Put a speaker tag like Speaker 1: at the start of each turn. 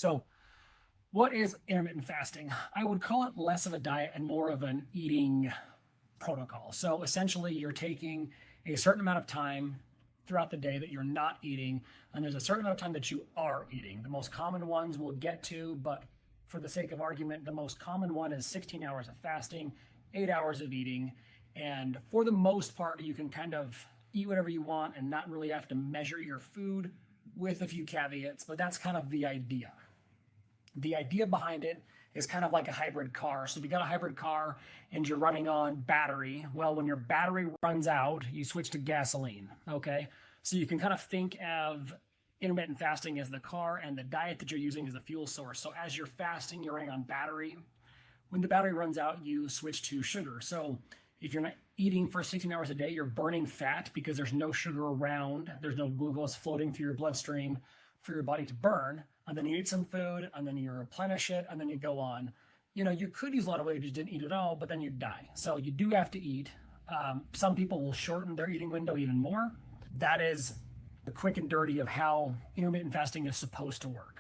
Speaker 1: So, what is intermittent fasting? I would call it less of a diet and more of an eating protocol. So, essentially, you're taking a certain amount of time throughout the day that you're not eating, and there's a certain amount of time that you are eating. The most common ones we'll get to, but for the sake of argument, the most common one is 16 hours of fasting, 8 hours of eating. And for the most part, you can kind of eat whatever you want and not really have to measure your food with a few caveats, but that's kind of the idea. The idea behind it is kind of like a hybrid car. So if you got a hybrid car and you're running on battery, well, when your battery runs out, you switch to gasoline. Okay. So you can kind of think of intermittent fasting as the car and the diet that you're using as the fuel source. So as you're fasting, you're running on battery. When the battery runs out, you switch to sugar. So if you're not eating for 16 hours a day, you're burning fat because there's no sugar around. There's no glucose floating through your bloodstream for your body to burn. And then you eat some food, and then you replenish it, and then you go on. You could use a lot of weight if you didn't eat at all, but then you'd die. So you do have to eat. Some people will shorten their eating window even more. That is the quick and dirty of how intermittent fasting is supposed to work.